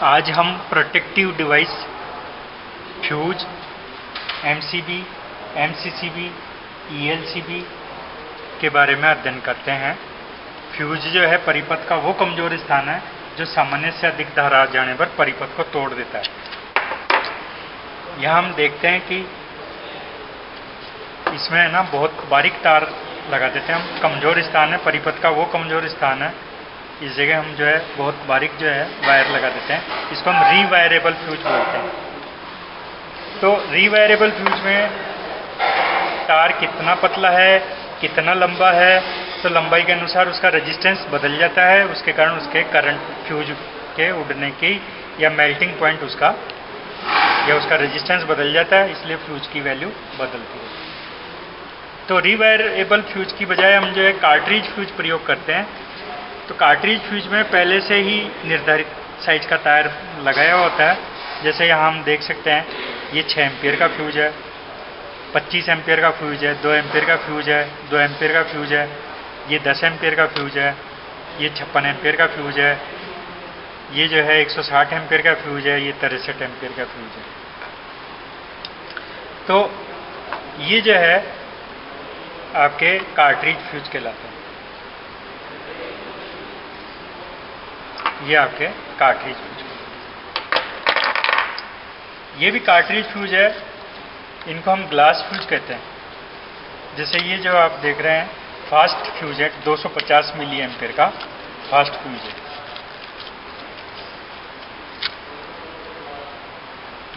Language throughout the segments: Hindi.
आज हम protective device fuse, MCB, MCCB, ELCB के बारे में अध्ययन करते हैं। फ्यूज जो है परिपथ का वो कमजोर स्थान है जो सामान्य से अधिक धारा आ जाने पर परिपथ को तोड़ देता है। यहाँ हम देखते हैं कि इसमें है ना बहुत बारीक तार लगा देते हैं हम। कमजोर स्थान है परिपथ का वो कमजोर स्थान है, इस जगह हम जो है बहुत बारीक जो है वायर लगा देते हैं। इसको हम रीवायरेबल फ्यूज बोलते हैं। तो रीवायरेबल फ्यूज में तार कितना पतला है, कितना लंबा है, तो लंबाई के अनुसार उसका रेजिस्टेंस बदल जाता है। उसके कारण उसके करंट फ्यूज के उड़ने की या मेल्टिंग पॉइंट उसका या उसका रेजिस्टेंस बदल जाता है, इसलिए फ्यूज की वैल्यू बदलती है। तो रीवायरेबल फ्यूज की बजाय हम जो है कार्ट्रिज फ्यूज प्रयोग करते हैं। तो कार्ट्रिज फ्यूज में पहले से ही निर्धारित साइज का तार लगाया होता है। जैसे यहाँ हम देख सकते हैं ये 6 एम्पियर का फ्यूज है, 25 एम्पियर का फ्यूज है, 2 एम्पियर का फ्यूज है, 2 एम्पियर का फ्यूज है, ये 10 एम्पियर का फ्यूज है, ये 56 एम्पियर का फ्यूज है, ये जो है 160 एम्पियर का फ्यूज है, ये 63 एम्पियर का फ्यूज है। तो ये जो है आपके कार्ट्रिज फ्यूज कहलाते हैं। ये आपके कार्ट्रिज फ्यूज, ये भी कार्ट्रिज फ्यूज है। इनको हम ग्लास फ्यूज कहते हैं। जैसे ये जो आप देख रहे हैं फास्ट फ्यूज है, 250 मिली एम्पियर का फास्ट फ्यूज है।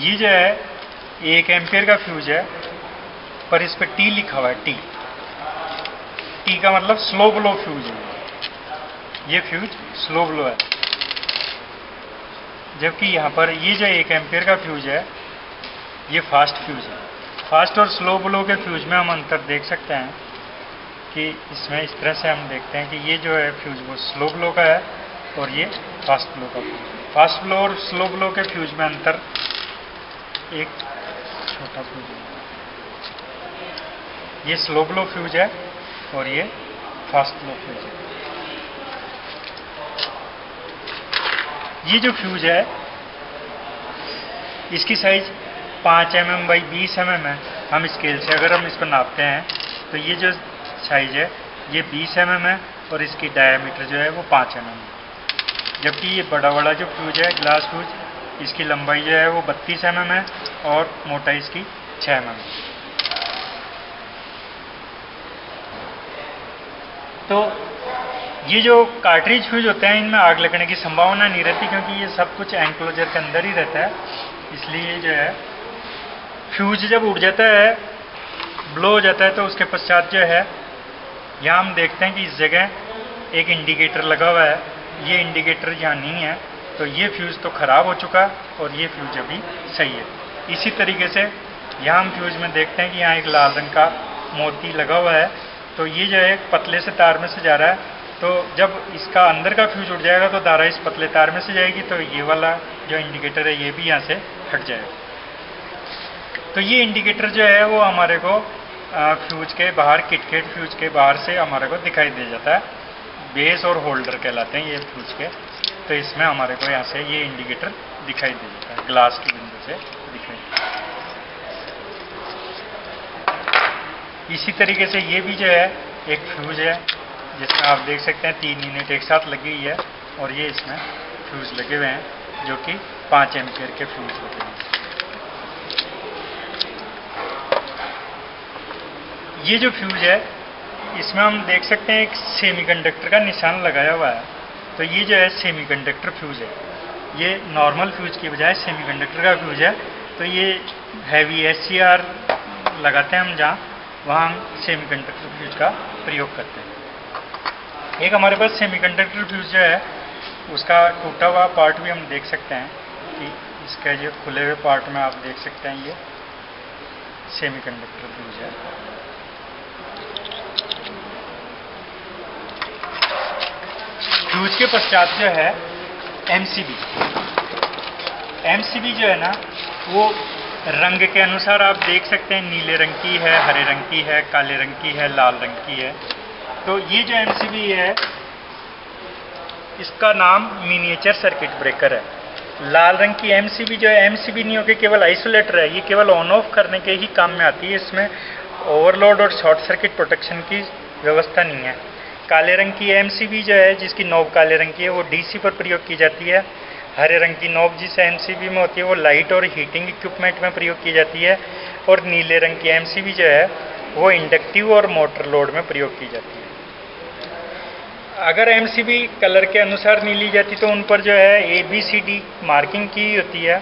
ये जो है 1 एम्पियर का फ्यूज है, पर इस पर टी लिखा हुआ है। टी का मतलब स्लो ब्लो फ्यूज है। ये फ्यूज स्लो ब्लो है। जबकि यहाँ पर ये जो 1 एम्पियर का फ्यूज है ये फास्ट फ्यूज है। फास्ट और स्लो ब्लो के फ्यूज में हम अंतर देख सकते हैं कि इसमें इस तरह से हम देखते हैं कि ये जो है फ्यूज वो स्लो ब्लो का है और ये फास्ट ब्लो का फ्यूज है। फास्ट ब्लो और स्लो ब्लो के फ्यूज में अंतर एक छोटा फ्यूज है। ये स्लो ब्लो फ्यूज है और ये फास्ट ब्लो फ्यूज है। ये जो फ्यूज है इसकी साइज 5 mm बाई 20 mm है। हम स्केल से अगर हम इसको नापते हैं तो ये जो साइज है ये 20 mm है और इसकी डायमीटर जो है वो 5 mm है। जबकि ये बड़ा जो फ्यूज है ग्लास फ्यूज, इसकी लंबाई जो है वो 32 mm है और मोटाई इसकी 6 mm है। तो ये जो कार्ट्रिज फ्यूज होते हैं इनमें आग लगने की संभावना नहीं रहती, क्योंकि ये सब कुछ एनक्लोजर के अंदर ही रहता है। इसलिए जो है फ्यूज जब उड़ जाता है, ब्लो हो जाता है, तो उसके पश्चात जो है यहाँ हम देखते हैं कि इस जगह एक इंडिकेटर लगा हुआ है। ये इंडिकेटर यहाँ नहीं है, तो ये फ्यूज तो ख़राब हो चुका और ये फ्यूज अभी सही है। इसी तरीके से यहाँ हम फ्यूज में देखते हैं कि यहाँ एक लाल रंग का मोती लगा हुआ है। तो ये जो है पतले से तार में से जा रहा है, तो जब इसका अंदर का फ्यूज उड़ जाएगा तो धारा इस पतले तार में से जाएगी, तो ये वाला जो इंडिकेटर है ये भी यहाँ से हट जाएगा। तो ये इंडिकेटर जो है वो हमारे को फ्यूज के बाहर, किटकेट फ्यूज के बाहर से हमारे को दिखाई दे जाता है। बेस और होल्डर कहलाते हैं ये फ्यूज के। तो इसमें हमारे को यहाँ से ये इंडिकेटर दिखाई दे जाता है, ग्लास की विंडो से दिखाई देता है। इसी तरीके से ये भी जो है एक फ्यूज है जिसमें आप देख सकते हैं 3 यूनिट एक साथ लगी हुई है और ये इसमें फ्यूज लगे हुए हैं जो कि 5 एम्पियर के फ्यूज होते हैं। ये जो फ्यूज है इसमें हम देख सकते हैं एक सेमीकंडक्टर का निशान लगाया हुआ है। तो ये जो है सेमीकंडक्टर फ्यूज है। ये नॉर्मल फ्यूज की बजाय सेमीकंडक्टर का फ्यूज है। तो ये हैवी SCR लगाते हैं हम जहाँ, वहाँ हम सेमीकंडक्टर फ्यूज का प्रयोग करते हैं। एक हमारे पास सेमीकंडक्टर फ्यूज जो है उसका टूटा हुआ पार्ट भी हम देख सकते हैं कि इसका जो खुले हुए पार्ट में आप देख सकते हैं ये सेमीकंडक्टर फ्यूज है। फ्यूज के पश्चात जो है एमसीबी। एमसीबी जो है ना वो रंग के अनुसार आप देख सकते हैं, नीले रंग की है, हरे रंग की है, काले रंग की है, लाल रंग की है। तो ये जो एमसीबी है इसका नाम मिनिएचर सर्किट ब्रेकर है। लाल रंग की एमसीबी जो है, एमसीबी नहीं होकर केवल आइसोलेटर है, ये केवल ऑन ऑफ करने के ही काम में आती है, इसमें ओवरलोड और शॉर्ट सर्किट प्रोटेक्शन की व्यवस्था नहीं है। काले रंग की एमसीबी जो है, जिसकी नॉब काले रंग की है, वो डीसी पर प्रयोग की जाती है। हरे रंग की नॉब जिस एमसीबी में होती है वो लाइट और हीटिंग इक्विपमेंट में प्रयोग की जाती है। और नीले रंग की एमसीबी जो है वो इंडक्टिव और मोटर लोड में प्रयोग की जाती है। अगर एमसीबी कलर के अनुसार नहीं ली जाती तो उन पर जो है ABCD मार्किंग की होती है।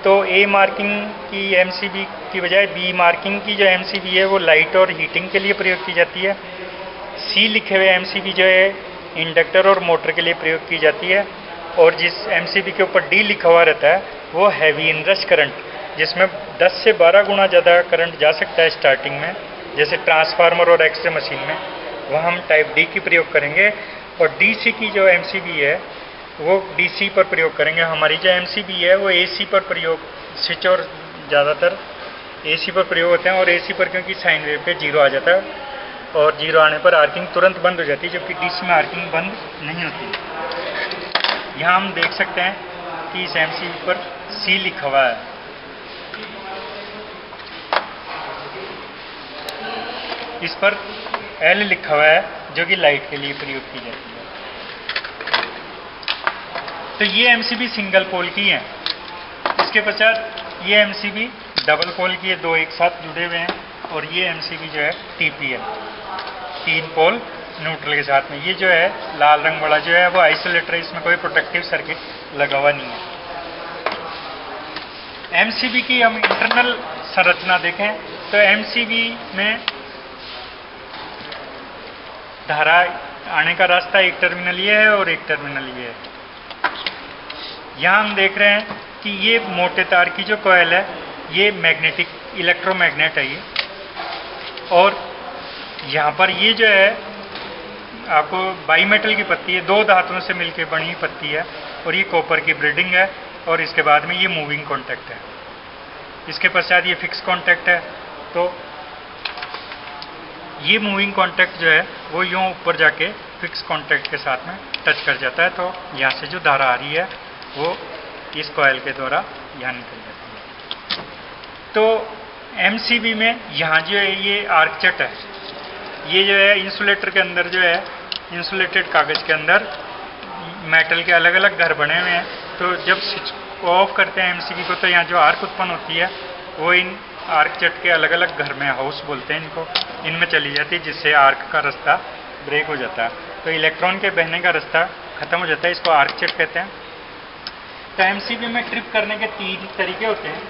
तो A मार्किंग की एमसीबी की बजाय B मार्किंग की जो एमसीबी है वो लाइट और हीटिंग के लिए प्रयोग की जाती है। C लिखे हुए एमसीबी जो है इंडक्टर और मोटर के लिए प्रयोग की जाती है। और जिस एमसीबी के ऊपर D लिखा हुआ रहता है वो हैवी इनरश करंट, जिसमें 10 से 12 गुना ज़्यादा करंट जा सकता है स्टार्टिंग में, जैसे ट्रांसफार्मर और एक्सरे मशीन में, वह हम टाइप डी की प्रयोग करेंगे। और डीसी की जो एमसीबी है वो डीसी पर प्रयोग करेंगे। हमारी जो एमसीबी है वो एसी पर प्रयोग, स्विच और ज़्यादातर एसी पर प्रयोग होते हैं। और एसी पर क्योंकि साइन वेव पे 0 आ जाता है और 0 आने पर आर्किंग तुरंत बंद हो जाती है, जबकि डीसी में आर्किंग बंद नहीं होती। यहाँ हम देख सकते हैं कि इस एमसीबी पर सी लिखा हुआ है। इस पर एल लिखा हुआ है जो कि लाइट के लिए प्रयोग की जाती है। तो ये एमसीबी सिंगल पोल की है। इसके पश्चात ये एमसीबी डबल पोल की है, 2 एक साथ जुड़े हुए हैं। और ये एमसीबी जो है टीपीएल, 3 पोल न्यूट्रल के साथ में। ये जो है लाल रंग वाला जो है वो आइसोलेटर है, इसमें कोई प्रोटेक्टिव सर्किट लगा हुआ नहीं है। एमसीबी की हम इंटरनल संरचना देखें तो एमसीबी में धारा आने का रास्ता एक टर्मिनल ये है और एक टर्मिनल ये है। यहाँ हम देख रहे हैं कि ये मोटे तार की जो कॉइल है ये मैग्नेटिक इलेक्ट्रोमैग्नेट है ये। और यहाँ पर ये जो है आपको बाईमेटल की पत्ती है, 2 धातुओं से मिलकर बनी पत्ती है। और ये कॉपर की ब्रीडिंग है। और इसके बाद में ये मूविंग कॉन्टैक्ट है। इसके पश्चात ये फिक्स कॉन्टैक्ट है। तो ये मूविंग कॉन्टैक्ट जो है वो यूँ ऊपर जाके फिक्स कॉन्टैक्ट के साथ में टच कर जाता है। तो यहाँ से जो धारा आ रही है वो इस कॉइल के द्वारा यहाँ निकल जाती है। तो एमसीबी में यहाँ जो है ये आर्कचट है, ये जो है इंसुलेटर के अंदर जो है इंसुलेटेड कागज के अंदर मेटल के अलग अलग घर बने हुए हैं। तो जब स्विच ऑफ करते हैं एमसीबी को तो यहाँ जो आर्क उत्पन्न होती है वो इन आर्क चट के अलग अलग घर में, हाउस बोलते हैं इनको, इनमें चली जाती है, जिससे आर्क का रास्ता ब्रेक हो जाता है। तो इलेक्ट्रॉन के बहने का रास्ता खत्म हो जाता है, इसको आर्क चट कहते हैं। तो एमसीबी में ट्रिप करने के 3 तरीके होते हैं।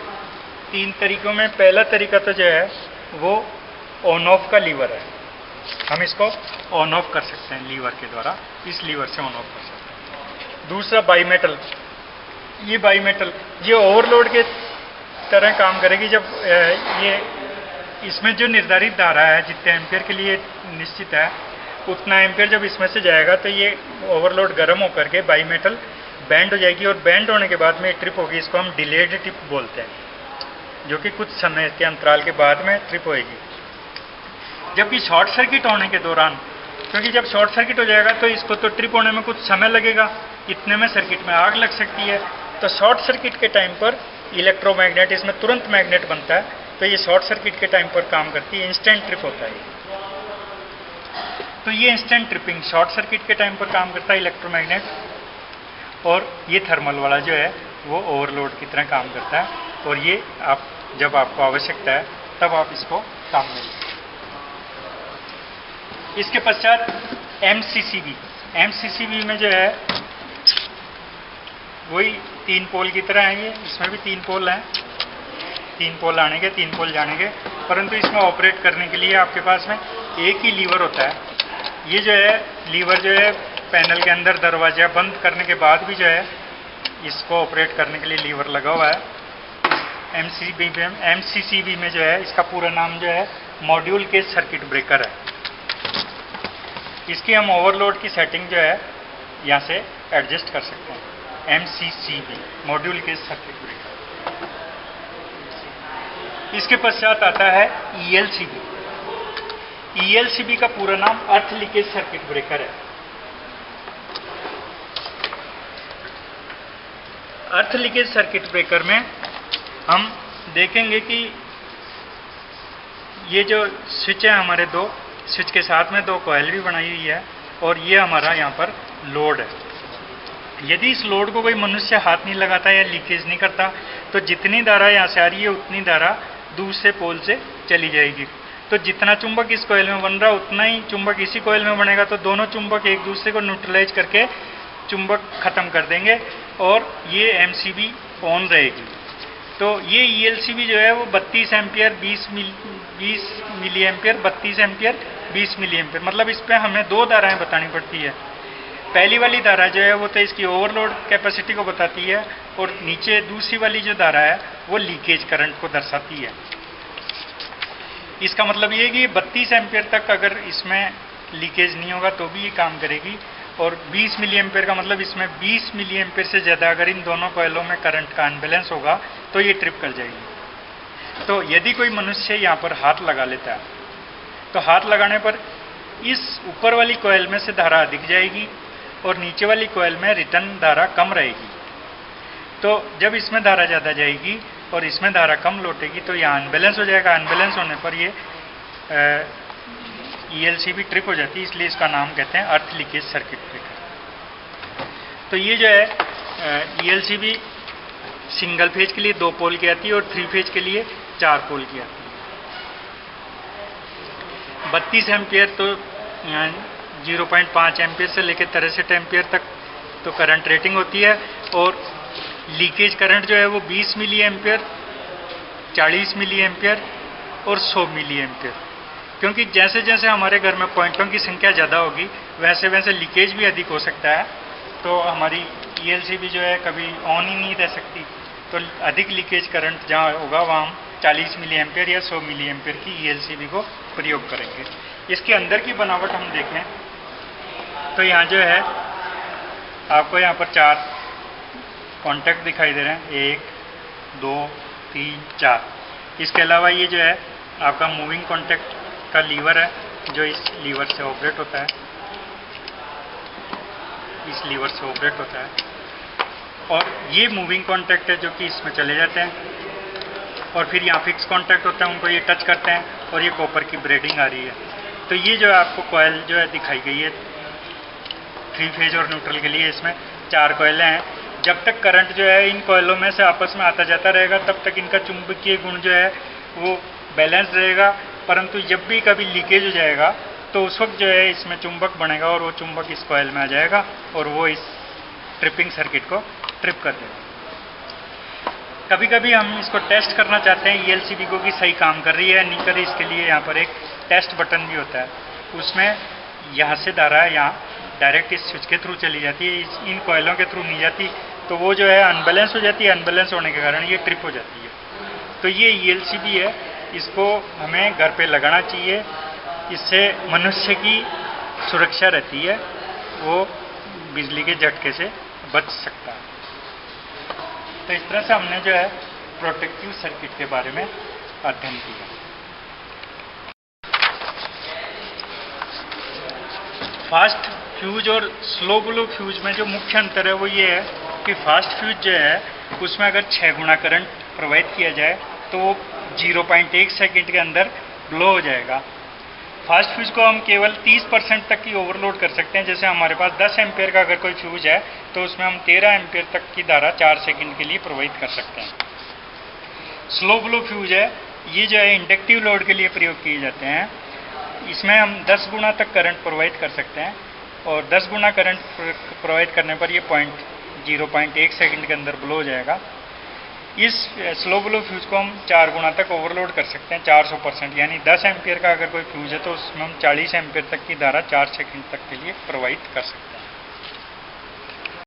3 तरीकों में पहला तरीका तो जो है वो ऑन ऑफ का लीवर है। हम इसको ऑन ऑफ कर सकते हैं लीवर के द्वारा, इस लीवर से ऑन ऑफ कर सकते हैं। दूसरा बाईमेटल, ये बाईमेटल ये ओवरलोड के तरह काम करेगी। जब ये इसमें जो निर्धारित धारा है जितने एम्पियर के लिए निश्चित है उतना एम्पियर जब इसमें से जाएगा तो ये ओवरलोड गर्म होकर के बाईमेटल बैंड हो जाएगी। और बैंड होने के बाद में ट्रिप होगी, इसको हम डिलेड ट्रिप बोलते हैं, जो कि कुछ समय के अंतराल के बाद में ट्रिप होएगी। जबकि शॉर्ट सर्किट होने के दौरान, क्योंकि जब शॉर्ट सर्किट हो जाएगा तो इसको तो ट्रिप होने में कुछ समय लगेगा, इतने में सर्किट में आग लग सकती है। तो शॉर्ट सर्किट के टाइम पर इलेक्ट्रोमैग्नेट, इसमें तुरंत मैग्नेट बनता है, तो ये शॉर्ट सर्किट के टाइम पर काम करती है, इंस्टेंट ट्रिप होता है। तो ये इंस्टेंट ट्रिपिंग शॉर्ट सर्किट के टाइम पर काम करता है इलेक्ट्रोमैग्नेट। और ये थर्मल वाला जो है वो ओवरलोड की तरह काम करता है। और ये आप जब आपको आवश्यकता है तब आप इसको काम में लें। इसके पश्चात एमसीसीबी, एमसीसीबी में जो है वही 3 पोल की तरह है। ये इसमें भी 3 पोल हैं, 3 पोल आने के 3 पोल जाने के, परंतु इसमें ऑपरेट करने के लिए आपके पास में एक ही लीवर होता है। ये जो है लीवर जो है पैनल के अंदर दरवाजा बंद करने के बाद भी जो है इसको ऑपरेट करने के लिए लीवर लगा हुआ है। एमसीसीबी में जो है इसका पूरा नाम जो है मॉड्यूल के सर्किट ब्रेकर है। इसकी हम ओवरलोड की सेटिंग जो है यहाँ से एडजस्ट कर सकते हैं। एमसीसीबी मॉड्यूल के सर्किट ब्रेकर। इसके पश्चात आता है ईएलसीबी। ईएलसीबी का पूरा नाम अर्थ लीकेज सर्किट ब्रेकर है। अर्थ लीकेज सर्किट ब्रेकर में हम देखेंगे कि ये जो स्विच है हमारे दो, स्विच के साथ में दो कॉइल भी बनाई हुई है और ये हमारा यहाँ पर लोड है। यदि इस लोड को कोई मनुष्य हाथ नहीं लगाता या लीकेज नहीं करता तो जितनी धारा यहाँ से आ रही है उतनी धारा दूसरे पोल से चली जाएगी। तो जितना चुंबक इस कॉइल में बन रहा है उतना ही चुंबक इसी कॉइल में बनेगा, तो दोनों चुंबक एक दूसरे को न्यूट्रलाइज करके चुंबक खत्म कर देंगे और ये एमसीबी ऑन रहेगी। तो ये ईएलसीबी जो है वो 32 ampere 20 milli ampere 32 ampere 20 milli ampere, मतलब इस पर हमें दो धाराएं बतानी पड़ती है। पहली वाली धारा जो है वो तो इसकी ओवरलोड कैपेसिटी को बताती है और नीचे दूसरी वाली जो धारा है वो लीकेज करंट को दर्शाती है। इसका मतलब ये है कि 32 एम्पियर तक अगर इसमें लीकेज नहीं होगा तो भी ये काम करेगी, और 20 मिली एम्पियर का मतलब इसमें 20 मिली एम्पियर से ज़्यादा अगर इन दोनों कॉइलों में करंट का अनबैलेंस होगा तो ये ट्रिप कर जाएगी। तो यदि कोई मनुष्य यहाँ पर हाथ लगा लेता है तो हाथ लगाने पर इस ऊपर वाली कॉइल में से धारा अधिक जाएगी और नीचे वाली कॉइल में रिटर्न धारा कम रहेगी। तो जब इसमें धारा ज़्यादा जाएगी और इसमें धारा कम लौटेगी तो यहाँ अनबैलेंस हो जाएगा। अनबैलेंस होने पर ये ईएलसीबी ट्रिप हो जाती है, इसलिए इसका नाम कहते हैं अर्थ लीकेज सर्किट ब्रेकर। तो ये जो है ईएलसीबी सिंगल फेज के लिए 2 पोल की आती है और 3 फेज के लिए 4 पोल की आती है। 32 एम्पियर तो यहाँ 0.5 एम्पियर से लेकर 63 एम्पियर तक तो करंट रेटिंग होती है, और लीकेज करंट जो है वो 20 मिली एम्पियर 40 मिली एम्पियर और 100 मिली एम्पियर, क्योंकि जैसे जैसे हमारे घर में पॉइंटों की संख्या ज़्यादा होगी वैसे वैसे लीकेज भी अधिक हो सकता है। तो हमारी ईएलसीबी जो है कभी ऑन ही नहीं रह सकती, तो अधिक लीकेज करंट जहाँ होगा वहाँ हम 40 मिली एम्पियर या 100 मिली एम्पियर की ईएलसीबी को प्रयोग करेंगे। इसके अंदर की बनावट हम देखें तो यहाँ जो है आपको यहाँ पर 4 कॉन्टैक्ट दिखाई दे रहे हैं, 1 2 3 4। इसके अलावा ये जो है आपका मूविंग कॉन्टैक्ट का लीवर है जो इस लीवर से ऑपरेट होता है, इस लीवर से ऑपरेट होता है, और ये मूविंग कॉन्टैक्ट है जो कि इसमें चले जाते हैं, और फिर यहाँ फिक्स कॉन्टैक्ट होता है, उनको ये टच करते हैं और ये कॉपर की ब्रेडिंग आ रही है। तो ये जो है आपको कॉयल जो है दिखाई गई है 3 फेज और न्यूट्रल के लिए, इसमें 4 कॉयलें हैं। जब तक करंट जो है इन कॉयलों में से आपस में आता जाता रहेगा तब तक इनका चुंबकीय गुण जो है वो बैलेंस रहेगा, परंतु जब भी कभी लीकेज हो जाएगा तो उस वक्त जो है इसमें चुंबक बनेगा और वो चुंबक इस कॉयल में आ जाएगा और वो इस ट्रिपिंग सर्किट को ट्रिप कर देगा। कभी कभी हम इसको टेस्ट करना चाहते हैं ईएलसीबी को कि सही काम कर रही है नहीं कर रही, इसके लिए यहाँ पर एक टेस्ट बटन भी होता है, उसमें यहाँ से धारा यहाँ डायरेक्ट इस स्विच के थ्रू चली जाती है, इन कॉयलों के थ्रू नहीं जाती, तो वो जो है अनबैलेंस हो जाती है। अनबैलेंस होने के कारण ये ट्रिप हो जाती है। तो ये ईएलसीबी है, इसको हमें घर पे लगाना चाहिए, इससे मनुष्य की सुरक्षा रहती है, वो बिजली के झटके से बच सकता है। तो इस तरह से हमने जो है प्रोटेक्टिव सर्किट के बारे में अध्ययन किया। फास्ट फ्यूज और स्लो ब्लो फ्यूज में जो मुख्य अंतर है वो ये है कि फास्ट फ्यूज जो है उसमें अगर 6 गुना करंट प्रवाहित किया जाए तो वो 0.1 सेकेंड के अंदर ब्लो हो जाएगा। फास्ट फ्यूज को हम केवल 30% तक की ओवरलोड कर सकते हैं। जैसे हमारे पास 10 एम्पेयर का अगर कोई फ्यूज है तो उसमें हम 13 एम्पेयर तक की धारा 4 सेकंड के लिए प्रवाहित कर सकते हैं। स्लो ब्लो फ्यूज है, ये जो है इंडक्टिव लोड के लिए प्रयोग किए जाते हैं। इसमें हम 10 गुना तक करंट प्रवाहित कर सकते हैं और 10 गुना करंट प्रवाहित करने पर ये 0.1 सेकंड के अंदर ब्लो हो जाएगा। इस स्लो ब्लो फ्यूज को हम 4 गुना तक ओवरलोड कर सकते हैं, 400%, यानी 10 एम्पियर का अगर कोई फ्यूज है तो उसमें हम 40 एम्पियर तक की धारा 4 सेकंड तक के लिए प्रवाहित कर सकते हैं।